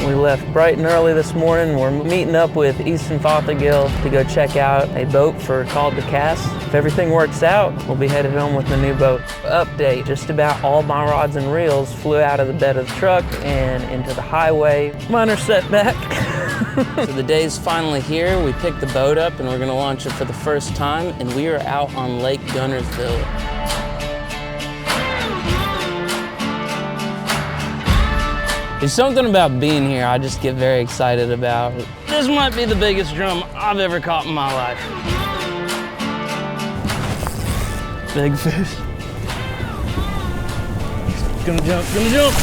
We left bright and early this morning. We're meeting up with Easton Fothergill to go check out a boat for called the Cast. If everything works out, we'll be headed home with the new boat. Update, just about all my rods and reels flew out of the bed of the truck and into the highway. Minor setback. So the day's finally here. We picked the boat up and we're gonna launch it for the first time, and we are out on Lake Guntersville. There's something about being here I just get very excited about. This might be the biggest drum I've ever caught in my life. Big fish. Gonna jump, gonna jump.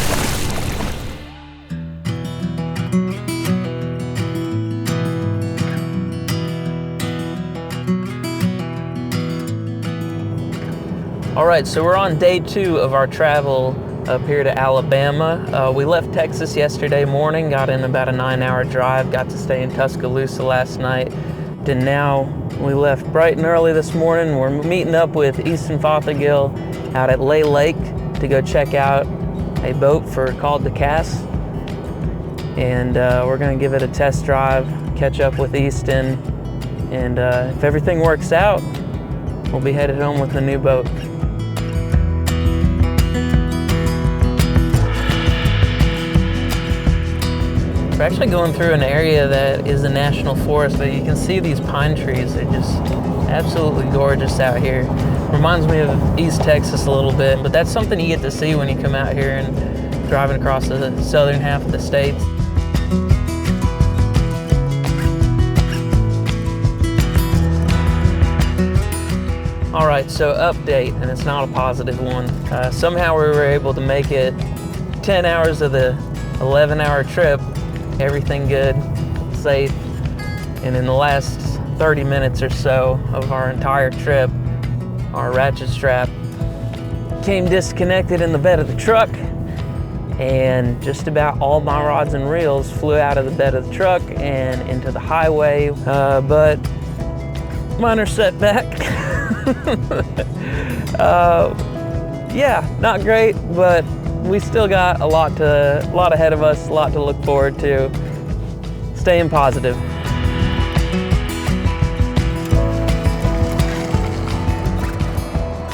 All right, so we're on day 2 of our travel up here to Alabama. We left Texas yesterday morning, got in about a 9-hour drive, got to stay in Tuscaloosa last night. And now we left bright and early this morning. We're meeting up with Easton Fothergill out at Lake to go check out a boat called the Cast. And we're gonna give it a test drive, catch up with Easton. And if everything works out, we'll be headed home with the new boat. We're actually going through an area that is a national forest, but you can see these pine trees. They're just absolutely gorgeous out here. Reminds me of East Texas a little bit, but that's something you get to see when you come out here and driving across the southern half of the states. All right, so update, and it's not a positive one. Somehow we were able to make it 10 hours of the 11-hour trip. Everything good, safe, and in the last 30 minutes or so of our entire trip, our ratchet strap came disconnected in the bed of the truck, and just about all my rods and reels flew out of the bed of the truck and into the highway, but minor setback. Yeah, not great, but we still got a lot ahead of us, a lot to look forward to. Staying positive.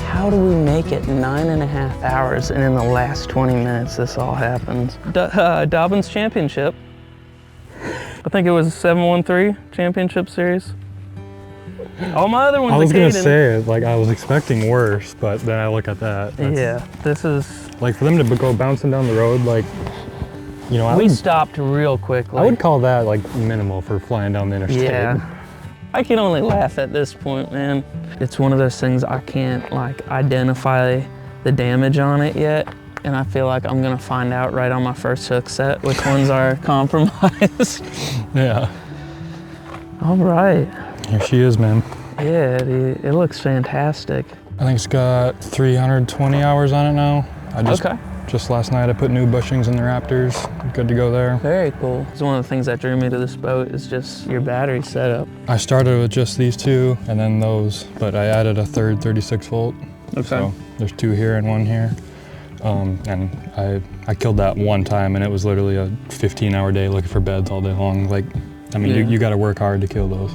How do we make it 9.5 hours and in the last 20 minutes this all happens? Dobbins Championship. I think it was a 713 Championship Series. All my other ones I was gonna say, like, I was expecting worse, but then I look at that. Yeah, this is... Like, for them to go bouncing down the road, like, you know, we stopped real quickly. I would call that, like, minimal for flying down the interstate. Yeah. I can only laugh at this point, man. It's one of those things I can't, like, identify the damage on it yet. And I feel like I'm gonna find out right on my first hook set which ones are compromised. Yeah. All right. Here she is, man. Yeah, it looks fantastic. I think it's got 320 hours on it now. Just last night I put new bushings in the Raptors. Good to go there. Very cool. It's one of the things that drew me to this boat is just your battery setup. I started with just these two and then those, but I added a third 36 volt. Okay. So there's 2 here and 1 here. And I killed that one time, and it was literally a 15-hour day looking for beds all day long. Like, I mean, yeah. you got to work hard to kill those.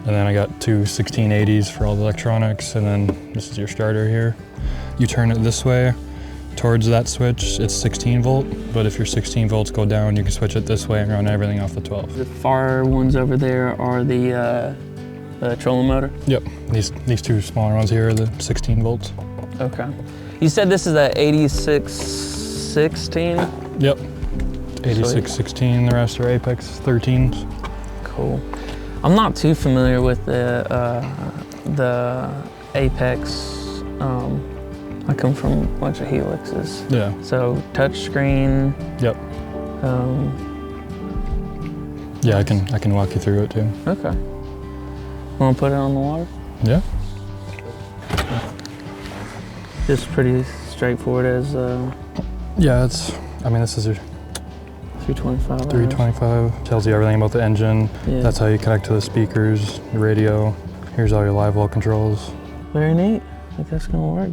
And then I got 2 1680s for all the electronics, and then this is your starter here. You turn it this way towards that switch, it's 16 volt, but if your 16 volts go down, you can switch it this way and run everything off the 12. The far ones over there are the trolling motor? Yep, these 2 smaller ones here are the 16 volts. Okay. You said this is a 8616? Yep, 8616, the rest are Apex 13s. Cool. I'm not too familiar with the Apex. I come from a bunch of Helixes. Yeah. So touchscreen. Yep. Yeah, I can walk you through it too. Okay. Want to put it on the water? Yeah. Just pretty straightforward as. Yeah, I mean, this is your 325. 325. Tells you everything about the engine. Yeah. That's how you connect to the speakers, the radio. Here's all your live well controls. Very neat. I think that's gonna work.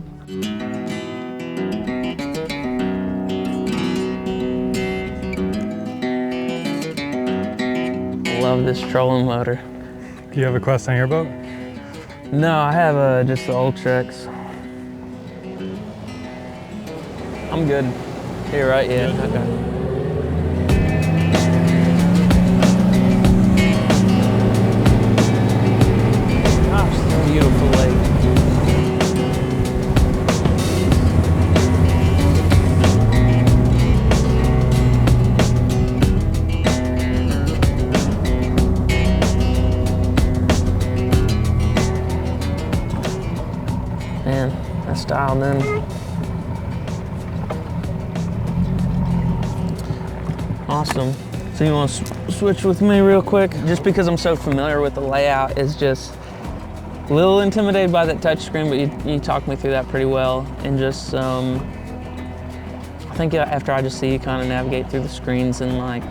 love this trolling motor. Do you have a Quest on your boat? No, I have just the Ultrex. I'm good. Here, right? Yeah. Good. Okay. Gosh, beautiful lake. Man, that's dialed in. Awesome. So you want to switch with me real quick? Just because I'm so familiar with the layout, is just a little intimidated by that touchscreen, but you talked me through that pretty well. And just, I think after I just see you kind of navigate through the screens and like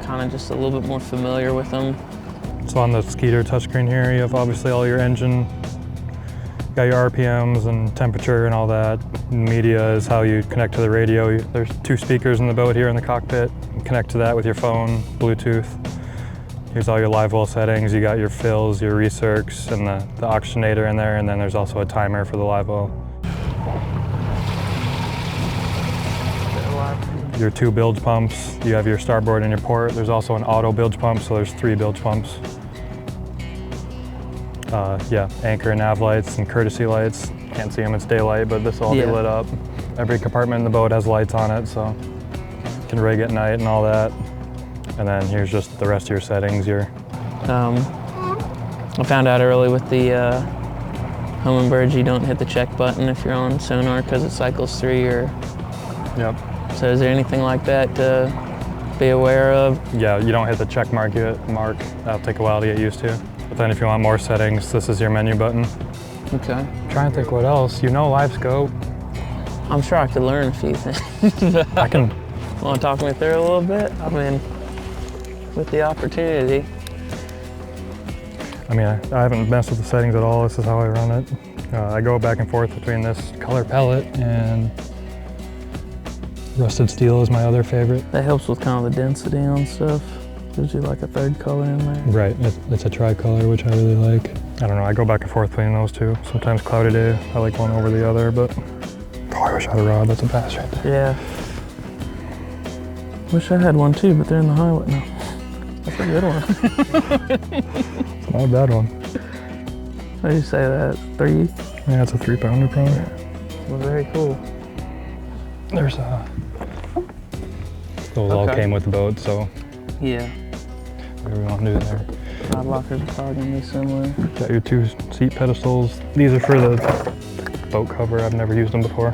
kind of just a little bit more familiar with them. So on the Skeeter touchscreen here, you have obviously all your engine, you got your RPMs and temperature and all that. Media is how you connect to the radio. There's 2 speakers in the boat here in the cockpit. You connect to that with your phone, Bluetooth. Here's all your live well settings. You got your fills, your recircs, and the oxygenator in there, and then there's also a timer for the live well. Your 2 bilge pumps. You have your starboard and your port. There's also an auto bilge pump, so there's 3 bilge pumps. Yeah, anchor and nav lights and courtesy lights. Can't see them, it's daylight, but this will all be lit up. Every compartment in the boat has lights on it, so you can rig at night and all that. And then here's just the rest of your settings here. I found out early with the Hummingbird, you don't hit the check button if you're on sonar because it cycles through your... Yep. So is there anything like that to be aware of? Yeah, you don't hit the check mark. That'll take a while to get used to. But then if you want more settings, this is your menu button. Okay. I'm trying to think what else. You know live scope. I'm sure I could learn a few things. I can. Want to talk me through a little bit? I mean, with the opportunity. I mean, I haven't messed with the settings at all. This is how I run it. I go back and forth between this color palette and rusted steel is my other favorite. That helps with kind of the density on stuff. Gives you like a 3rd color in there. Right, it's a tricolor, which I really like. I don't know, I go back and forth between those 2. Sometimes cloudy day, I like one over the other, but oh, I wish I had a rod. That's a bass right there. Yeah. Wish I had one too, but they're in the highway. No, that's a good one. It's not a bad one. What do you say that? 3? Yeah, it's a 3-pounder probably. Well, very cool. There's those all came with the boat, so yeah. whatever you want to do there. Rod lockers are probably gonna be similar. Got your 2 seat pedestals. These are for the boat cover. I've never used them before.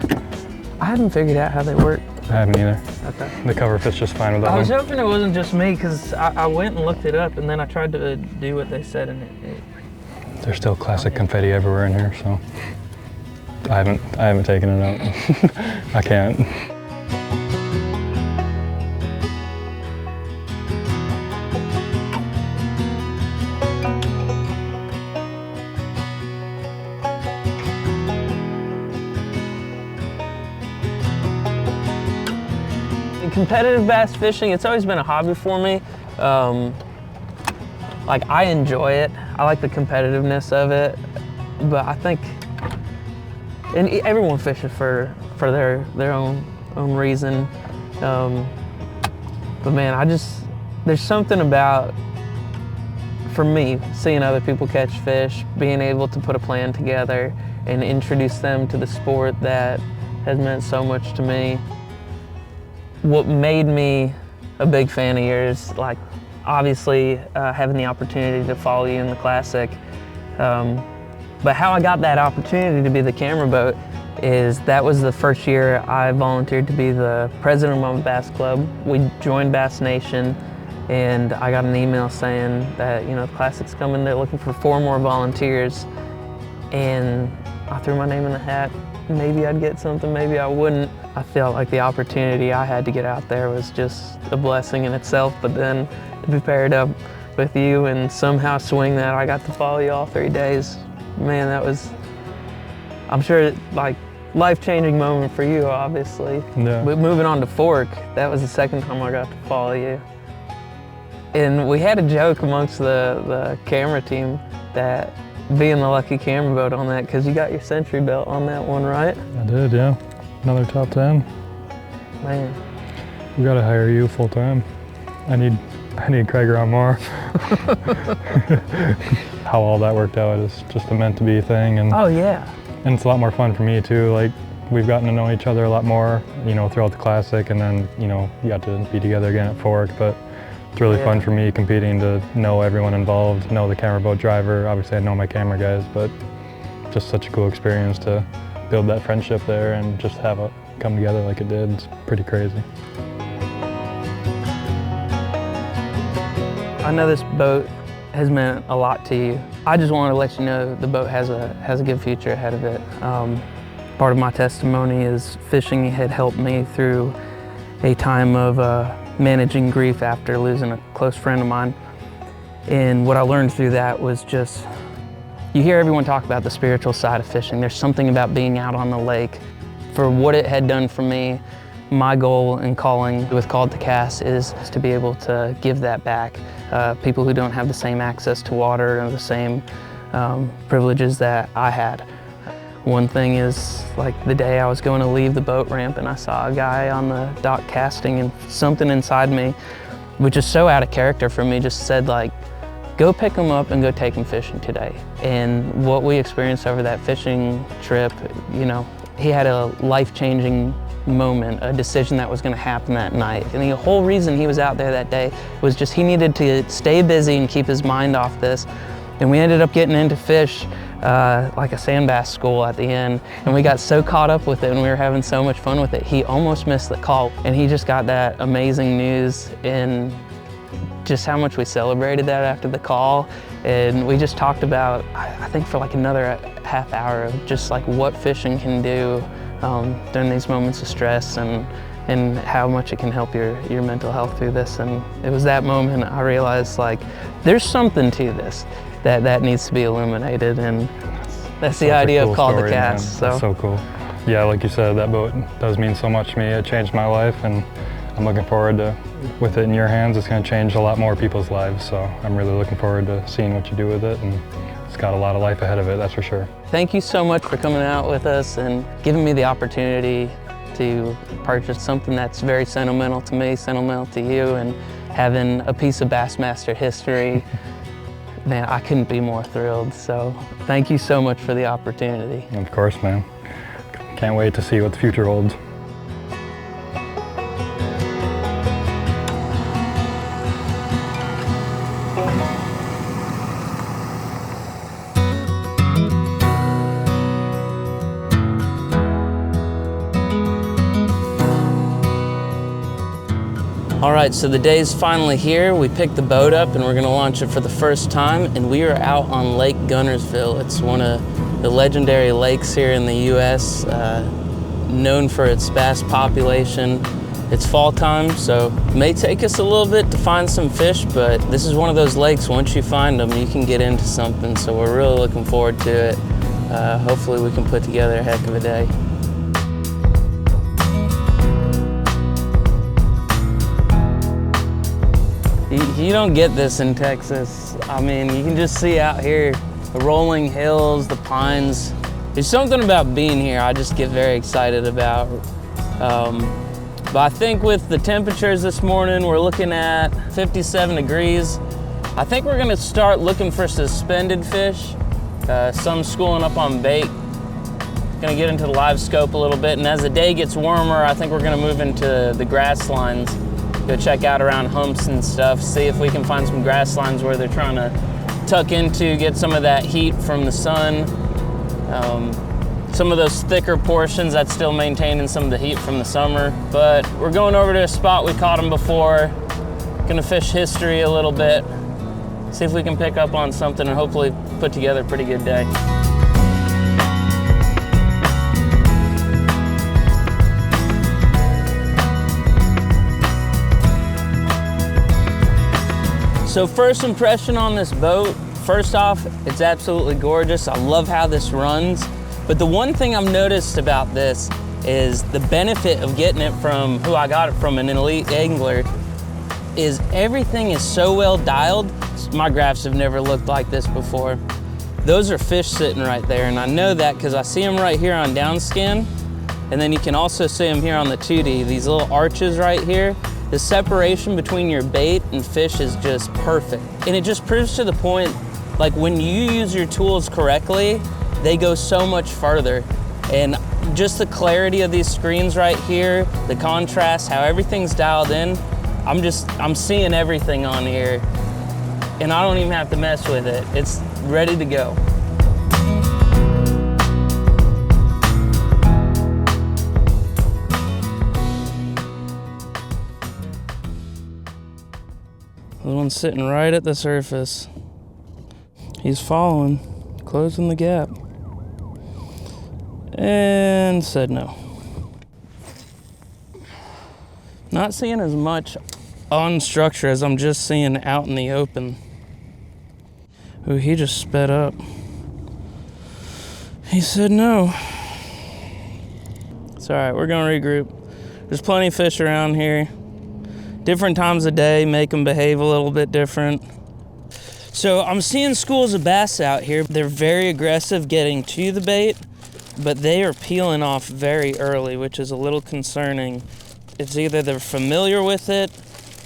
I haven't figured out how they work. I haven't either. Okay. The cover fits just fine without I was them. hoping it wasn't just me because I went and looked it up and then I tried to do what they said and it There's still classic confetti everywhere in here, so I haven't taken it out. I can't. Competitive bass fishing, it's always been a hobby for me. Like, I enjoy it. I like the competitiveness of it, but I think, and everyone fishes for their own reason. But man, there's something about, for me, seeing other people catch fish, being able to put a plan together and introduce them to the sport that has meant so much to me. What made me a big fan of yours, like obviously having the opportunity to follow you in the Classic, but how I got that opportunity to be the camera boat is that was the first year I volunteered to be the president of my bass club. We joined Bass Nation and I got an email saying that, the Classic's coming, they're looking for 4 more volunteers, and I threw my name in the hat. Maybe I'd get something, maybe I wouldn't. I felt like the opportunity I had to get out there was just a blessing in itself, but then to be paired up with you and somehow swing that, I got to follow you all 3 days. Man, that was, I'm sure, like, life-changing moment for you, obviously. Yeah. But moving on to Fork, that was the 2nd time I got to follow you. And we had a joke amongst the camera team that being the lucky camera boat on that, because you got your Century belt on that one, right? I did, yeah. Another top 10. Man. We gotta hire you full time. I need Craig around more. How all that worked out is just a meant to be thing, and oh yeah. And it's a lot more fun for me too. Like, we've gotten to know each other a lot more, you know, throughout the Classic, and then, you know, we got to be together again at Fork. But it's really fun for me competing to know everyone involved, know the camera boat driver. Obviously I know my camera guys, but just such a cool experience to build that friendship there and just have it come together like it did. It's pretty crazy. I know this boat has meant a lot to you. I just wanted to let you know the boat has a good future ahead of it. Part of my testimony is fishing had helped me through a time of managing grief after losing a close friend of mine. And what I learned through that was just, you hear everyone talk about the spiritual side of fishing. There's something about being out on the lake. For what it had done for me, my goal in calling with Called to Cast is to be able to give that back. People who don't have the same access to water and the same privileges that I had. One thing is, like the day I was going to leave the boat ramp and I saw a guy on the dock casting, and something inside me, which is so out of character for me, just said like, go pick him up and go take him fishing today. And what we experienced over that fishing trip, you know, he had a life-changing moment, a decision that was going to happen that night. And the whole reason he was out there that day was just he needed to stay busy and keep his mind off this. And we ended up getting into fish like a sand bass school at the end, and we got so caught up with it and we were having so much fun with it. He almost missed the call, and he just got that amazing news, and just how much we celebrated that after the call. And we just talked about, I think for like another half hour, of just like what fishing can do during these moments of stress, and how much it can help your mental health through this. And it was that moment I realized, like, there's something to this that needs to be illuminated, and that's the idea of Called to Cast. That's so cool. Yeah, like you said, that boat does mean so much to me. It changed my life, and I'm looking forward to, with it in your hands, it's going to change a lot more people's lives. So I'm really looking forward to seeing what you do with it, and it's got a lot of life ahead of it, that's for sure. Thank you so much for coming out with us and giving me the opportunity to purchase something that's very sentimental to me, sentimental to you, and having a piece of Bassmaster history. Man, I couldn't be more thrilled. So thank you so much for the opportunity. Of course, man. Can't wait to see what the future holds. All right, so the day's finally here. We picked the boat up and we're gonna launch it for the first time, and we are out on Lake Guntersville. It's one of the legendary lakes here in the US, known for its bass population. It's fall time, so it may take us a little bit to find some fish, but this is one of those lakes, once you find them, you can get into something, so we're really looking forward to it. Hopefully we can put together a heck of a day. You don't get this in Texas. I mean, you can just see out here the rolling hills, the pines. There's something about being here I just get very excited about. But I think with the temperatures this morning, we're looking at 57 degrees. I think we're gonna start looking for suspended fish. Some schooling up on bait. Gonna get into the live scope a little bit, and as the day gets warmer, I think we're gonna move into the grass lines. Go check out around humps and stuff, see if we can find some grass lines where they're trying to tuck into, get some of that heat from the sun. Some of those thicker portions that's still maintaining some of the heat from the summer. But we're going over to a spot we caught them before. Gonna fish history a little bit, see if we can pick up on something and hopefully put together a pretty good day. So first impression on this boat, first off, it's absolutely gorgeous. I love how this runs. But the one thing I've noticed about this is the benefit of getting it from who I got it from, an elite angler. is everything is so well dialed. My graphs have never looked like this before. Those are fish sitting right there, and I know that because I see them right here on downscan, and then you can also see them here on the 2D, these little arches right here. The separation between your bait and fish is just perfect. And it just proves to the point, like when you use your tools correctly, they go so much further. And just the clarity of these screens right here, the contrast, how everything's dialed in, I'm seeing everything on here. And I don't even have to mess with it. It's ready to go. The one's sitting right at the surface. He's following, closing the gap. And said no. Not seeing as much on structure as I'm just seeing out in the open. Ooh, he just sped up. He said no. It's all right, we're gonna regroup. There's plenty of fish around here. Different times of day make them behave a little bit different. So I'm seeing schools of bass out here. They're very aggressive getting to the bait, but they are peeling off very early, which is a little concerning. It's either they're familiar with it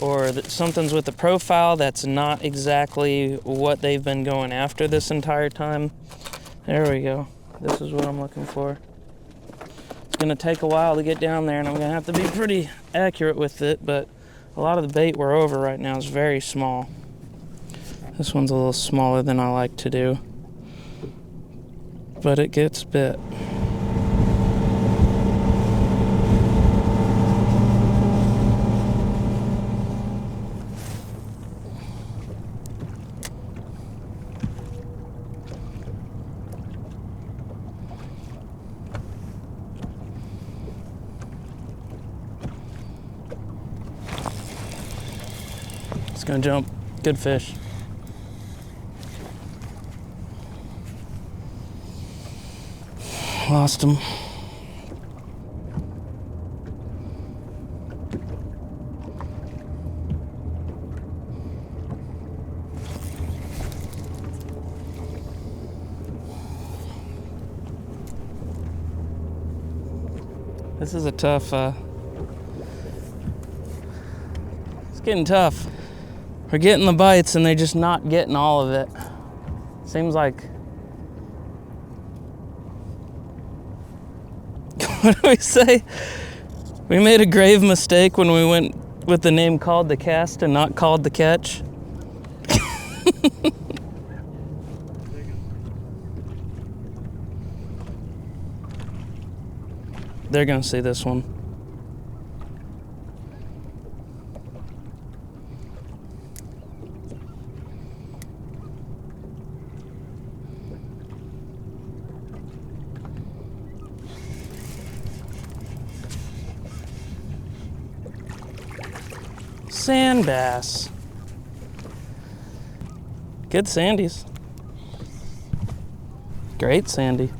or something's with the profile that's not exactly what they've been going after this entire time. There we go. This is what I'm looking for. It's gonna take a while to get down there, and I'm gonna have to be pretty accurate with it, but a lot of the bait we're over right now is very small. This one's a little smaller than I like to do, but it gets bit. It's gonna jump. Good fish. Lost him. This is a tough, it's getting tough. We're getting the bites and they're just not getting all of it. Seems like, what do we say? We made a grave mistake when we went with the name Called the Cast and not Called the Catch. They're gonna see this one. Sand bass. Good sandies. Great sandy.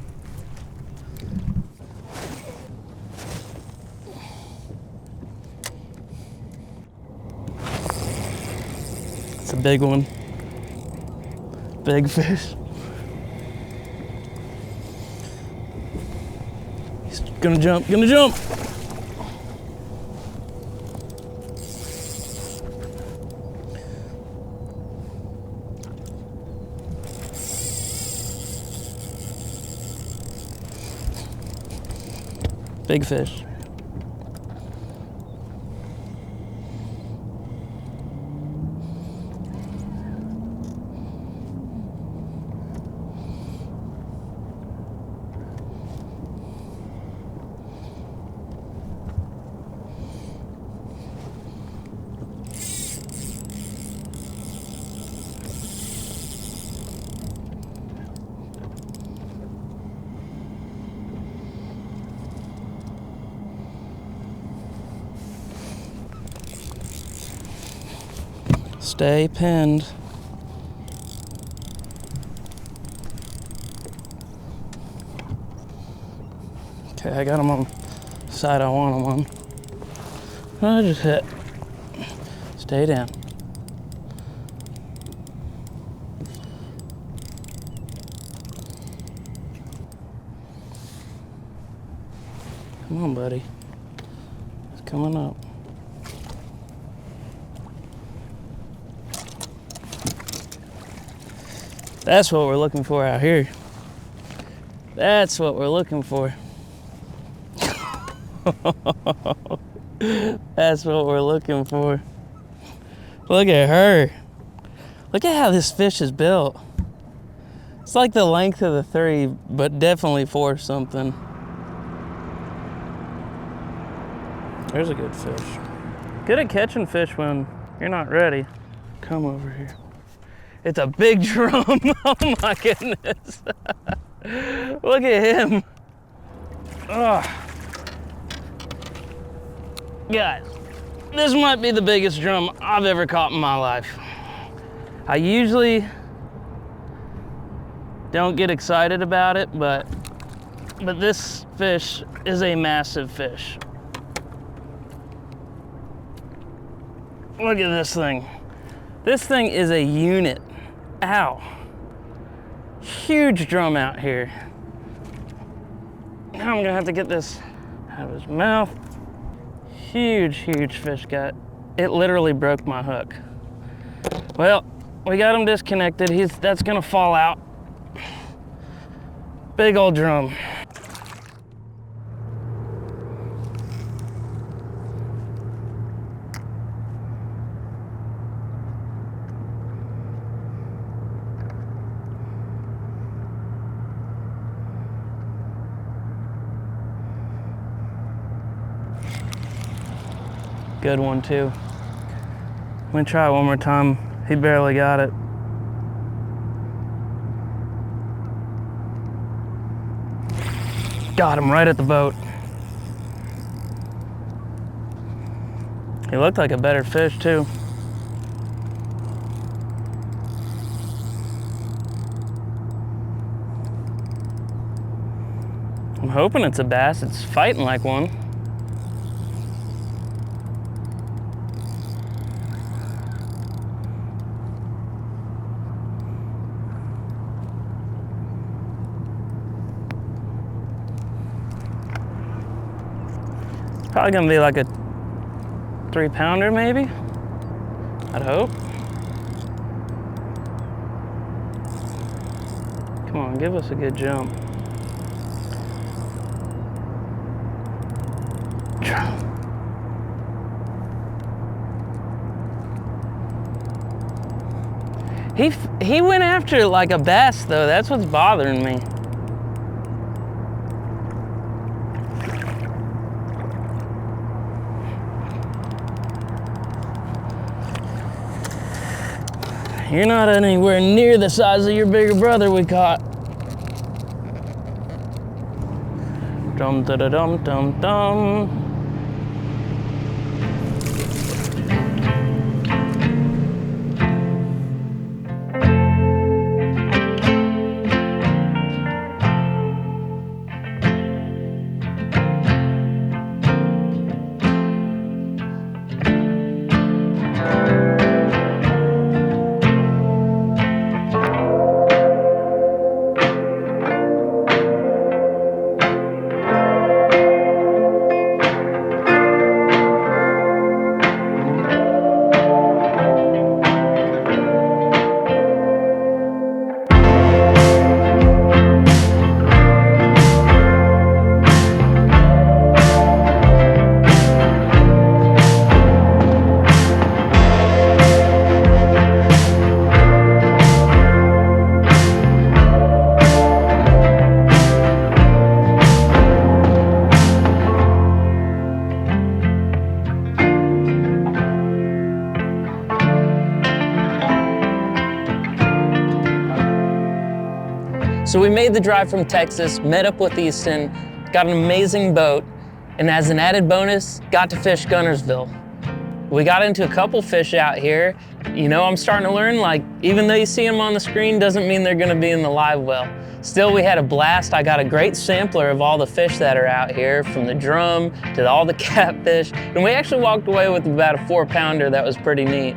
It's a big one. Big fish. He's gonna jump, gonna jump. Big fish. Stay pinned. Okay, I got him on the side I want him on. I just hit. It's Stay down. Come on, buddy. It's coming up. That's what we're looking for out here. That's what we're looking for. That's what we're looking for. Look at her. Look at how this fish is built. It's like the length of the 3, but definitely 4 something. There's a good fish. Good at catching fish when you're not ready. Come over here. It's a big drum. Oh my goodness. Look at him. Ugh. Guys, this might be the biggest drum I've ever caught in my life. I usually don't get excited about it, but this fish is a massive fish. Look at this thing. This thing is a unit. Ow. Huge drum out here. Now I'm gonna have to get this out of his mouth. Huge, huge fish gut. It literally broke my hook. Well, we got him disconnected. That's gonna fall out. Big old drum. Good one too. I'm gonna try it one more time. He barely got it. Got him right at the boat. He looked like a better fish too. I'm hoping it's a bass. It's fighting like one. Probably gonna be like a 3-pounder maybe, I'd hope. Come on, give us a good jump. He went after it like a bass though, that's what's bothering me. You're not anywhere near the size of your bigger brother we caught. Dum da da dum dum dum. So we made the drive from Texas, met up with Easton, got an amazing boat, and as an added bonus, got to fish Guntersville. We got into a couple fish out here. You know, I'm starting to learn, like, even though you see them on the screen doesn't mean they're gonna be in the live well. Still, we had a blast. I got a great sampler of all the fish that are out here, from the drum to all the catfish. And we actually walked away with about a 4-pounder that was pretty neat.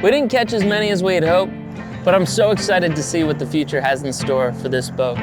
We didn't catch as many as we had hoped, but I'm so excited to see what the future has in store for this boat.